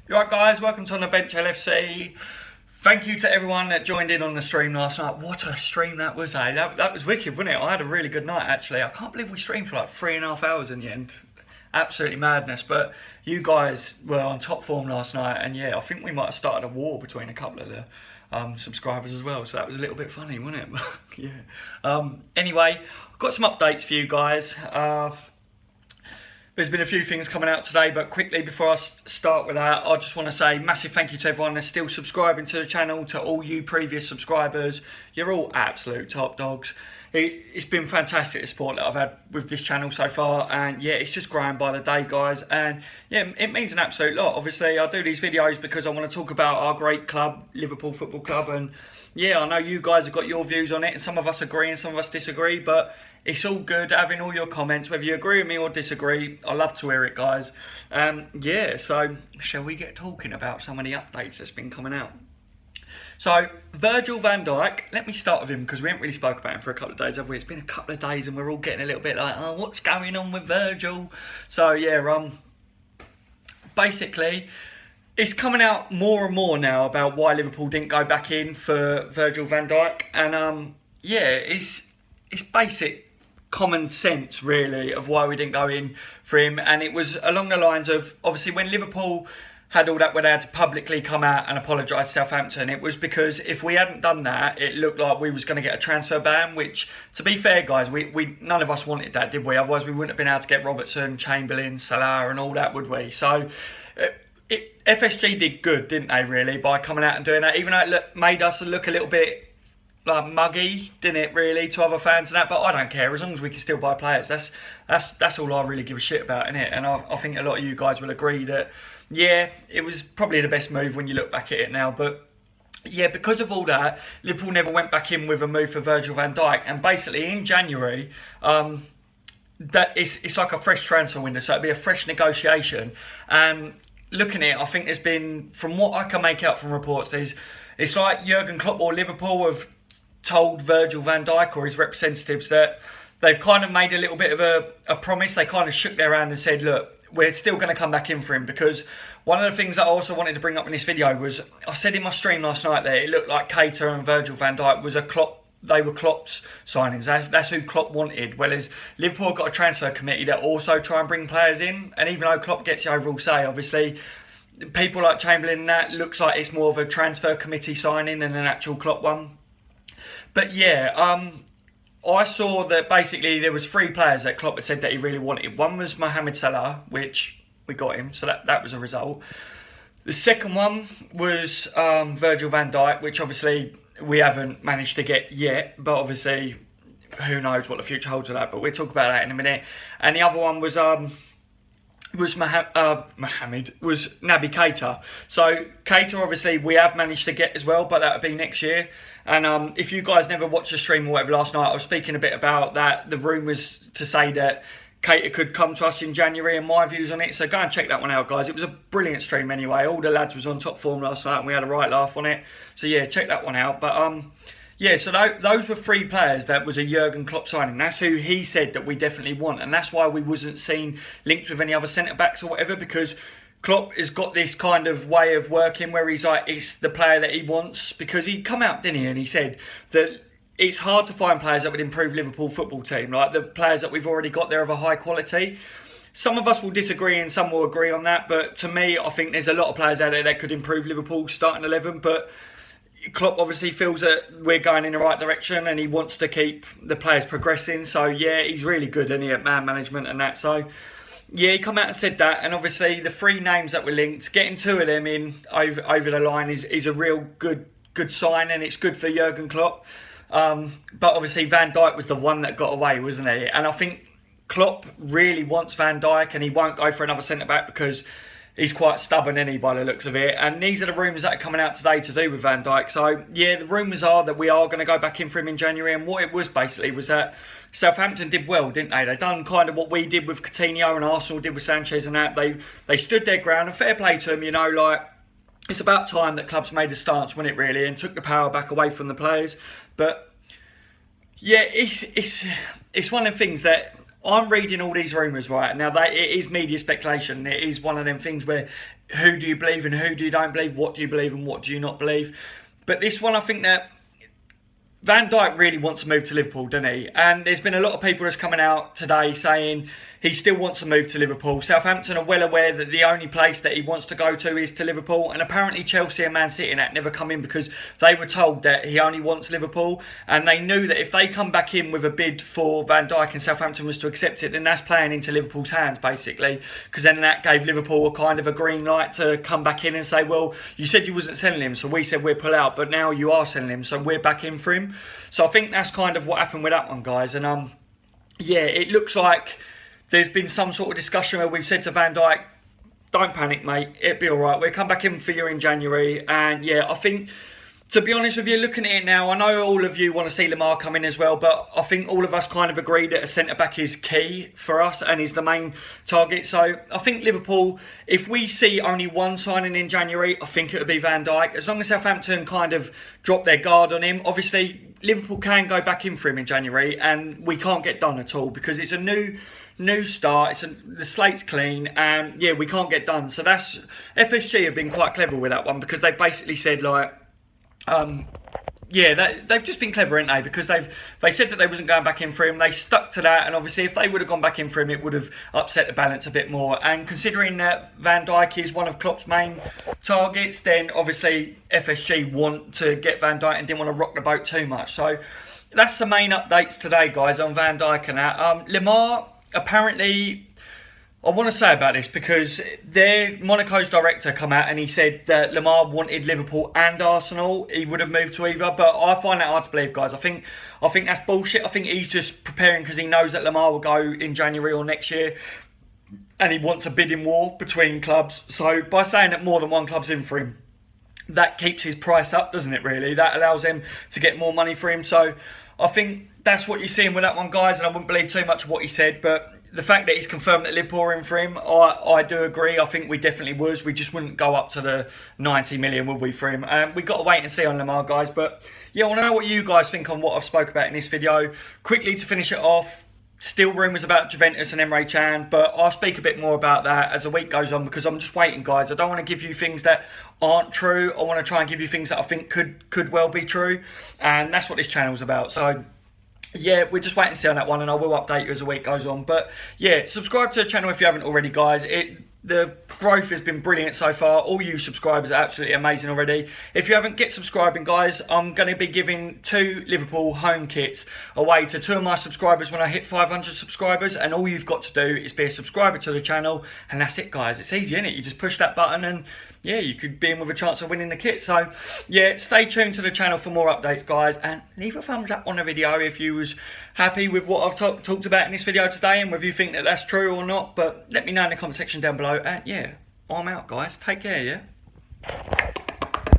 You alright guys, welcome to On The Bench LFC. Thank you to everyone that joined in on the stream last night. What a stream that was, eh? That was wicked, wasn't it? I had a really good night actually. I can't believe we streamed for like 3.5 hours in the end. Absolutely madness, but you guys were on top form last night, and yeah, I think we might have started a war between a couple of the subscribers as well, so that was a little bit funny, wasn't it? Yeah. Anyway, I've got some updates for you guys. There's been a few things coming out today, but quickly before I start with that, I just want to say massive thank you to everyone that's still subscribing to the channel, to all you previous subscribers. You're all absolute top dogs. It's been fantastic, the support that I've had with this channel so far, and yeah, it's just growing by the day, guys, and yeah, it means an absolute lot. Obviously, I do these videos because I want to talk about our great club, Liverpool Football Club, and yeah, I know you guys have got your views on it, and some of us agree and some of us disagree, but it's all good having all your comments, whether you agree with me or disagree. I love to hear it, guys. Yeah, so shall we get talking about some of the updates that's been coming out? So, Virgil van Dijk, let me start with him because we haven't really spoke about him for a couple of days, have we? It's been a couple of days and we're all getting a little bit like, oh, what's going on with Virgil? So, yeah, basically, it's coming out more and more now about why Liverpool didn't go back in for Virgil van Dijk. And, yeah, it's basic common sense really of why we didn't go in for him, and it was along the lines of, obviously when Liverpool had all that where they had to publicly come out and apologise to Southampton, it was because if we hadn't done that, it looked like we was going to get a transfer ban, which, to be fair guys, we none of us wanted that, did we? Otherwise we wouldn't have been able to get Robertson, Chamberlain, Salah and all that, would we? So FSG did good, didn't they, really, by coming out and doing that, even though it made us look a little bit like muggy, didn't it, really, to other fans and that, but I don't care, as long as we can still buy players, that's all I really give a shit about, innit? And I think a lot of you guys will agree that, yeah, it was probably the best move when you look back at it now, but yeah, because of all that, Liverpool never went back in with a move for Virgil van Dijk, and basically in January, that it's like a fresh transfer window, so it'd be a fresh negotiation, and looking at it, I think there's been, from what I can make out from reports, it's like Jurgen Klopp or Liverpool have told Virgil van Dijk or his representatives that they've kind of made a little bit of a promise. They kind of shook their hand and said, look, we're still going to come back in for him, because one of the things that I also wanted to bring up in this video was, I said in my stream last night that it looked like Keita and Virgil van Dijk was they were Klopp's signings. That's who Klopp wanted. Whereas Liverpool got a transfer committee that also try and bring players in, and even though Klopp gets the overall say, obviously people like Chamberlain and that looks like it's more of a transfer committee signing than an actual Klopp one. But yeah, I saw that basically there was 3 players that Klopp had said that he really wanted. One was Mohamed Salah, which we got him, so that was a result. The second one was Virgil van Dijk, which obviously we haven't managed to get yet, but obviously who knows what the future holds with that, but we'll talk about that in a minute. And the other one was Naby Keita. So Keita obviously we have managed to get as well, but that would be next year. And if you guys never watched the stream or whatever last night, I was speaking a bit about that, the rumours to say that Keita could come to us in January and my views on it. So go and check that one out, guys. It was a brilliant stream anyway. All the lads was on top form last night and we had a right laugh on it. So yeah, check that one out. But yeah, so those were 3 players that was a Jurgen Klopp signing. That's who he said that we definitely want. And that's why we wasn't seen linked with any other centre-backs or whatever, because Klopp has got this kind of way of working where he's like, it's the player that he wants. Because he come out, didn't he, and he said that it's hard to find players that would improve Liverpool football team. Like the players that we've already got there of a high quality. Some of us will disagree and some will agree on that. But to me, I think there's a lot of players out there that could improve Liverpool's starting 11. But Klopp obviously feels that we're going in the right direction and he wants to keep the players progressing. So yeah, he's really good, isn't he, at man management and that. So yeah, he come out and said that, and obviously the 3 names that were linked, getting 2 of them in over the line is a real good sign, and it's good for Jurgen Klopp. But obviously Van Dijk was the one that got away, wasn't he? And I think Klopp really wants Van Dijk, and he won't go for another centre back because he's quite stubborn, isn't he, by the looks of it. And these are the rumours that are coming out today to do with Van Dijk. So yeah, the rumours are that we are going to go back in for him in January, and what it was basically was that Southampton did well, didn't they? They done kind of what we did with Coutinho and Arsenal did with Sanchez and that. They stood their ground, and fair play to them, you know, like, it's about time that clubs made a stance, wasn't it, really, and took the power back away from the players. But yeah, it's one of the things that I'm reading all these rumours, right? Now, it is media speculation. It is one of them things where who do you believe and who do you don't believe, what do you believe and what do you not believe. But this one, I think that Van Dijk really wants to move to Liverpool, doesn't he? And there's been a lot of people that's coming out today saying he still wants to move to Liverpool. Southampton are well aware that the only place that he wants to go to is to Liverpool. And apparently Chelsea and Man City and that never come in because they were told that he only wants Liverpool. And they knew that if they come back in with a bid for Van Dijk and Southampton was to accept it, then that's playing into Liverpool's hands, basically. Because then that gave Liverpool a kind of a green light to come back in and say, well, you said you wasn't selling him, so we said we'd pull out, but now you are selling him, so we're back in for him. So I think that's kind of what happened with that one, guys. And yeah, it looks like there's been some sort of discussion where we've said to Van Dijk, don't panic, mate, it'll be all right. We'll come back in for you in January. And yeah, I think, to be honest with you, looking at it now, I know all of you want to see Lamar come in as well, but I think all of us kind of agree that a centre-back is key for us and is the main target. So I think Liverpool, if we see only one signing in January, I think it would be Van Dijk. As long as Southampton kind of drop their guard on him, obviously Liverpool can go back in for him in January and we can't get done at all because it's a new start, the slate's clean, and yeah, we can't get done. So that's, FSG have been quite clever with that one because they basically said like, yeah, they've just been clever, haven't they? Because they said that they wasn't going back in for him. They stuck to that, and obviously if they would have gone back in for him, it would have upset the balance a bit more. And considering that Van Dijk is one of Klopp's main targets, then obviously FSG want to get Van Dijk and didn't want to rock the boat too much. So that's the main updates today, guys, on Van Dijk and that. Lamar, apparently, I want to say about this because Monaco's director come out and he said that Lamar wanted Liverpool and Arsenal. He would have moved to either, but I find that hard to believe, guys. I think that's bullshit. I think he's just preparing because he knows that Lamar will go in January or next year and he wants a bidding war between clubs. So by saying that more than one club's in for him, that keeps his price up, doesn't it, really? That allows him to get more money for him. So I think that's what you're seeing with that one, guys, and I wouldn't believe too much of what he said, but the fact that he's confirmed that Liverpool are in for him, I do agree. I think we definitely was. We just wouldn't go up to the 90 million, would we, for him? We've got to wait and see on Lamar, guys. But yeah, I want to know what you guys think on what I've spoke about in this video. Quickly to finish it off, still rumours about Juventus and Emre Can, but I'll speak a bit more about that as the week goes on because I'm just waiting, guys. I don't want to give you things that aren't true. I want to try and give you things that I think could well be true, and that's what this channel's about. So yeah, we're just waiting to see on that one, and I will update you as the week goes on. But yeah, subscribe to the channel if you haven't already, guys. The growth has been brilliant so far. All you subscribers are absolutely amazing already. If you haven't, get subscribing, guys. I'm going to be giving 2 Liverpool home kits away to 2 of my subscribers when I hit 500 subscribers. And all you've got to do is be a subscriber to the channel. And that's it, guys. It's easy, isn't it? You just push that button and yeah, you could be in with a chance of winning the kit. So yeah, stay tuned to the channel for more updates, guys. And leave a thumbs up on the video if you was happy with what I've talked about in this video today and whether you think that that's true or not. But let me know in the comment section down below. And yeah, I'm out, guys. Take care, yeah?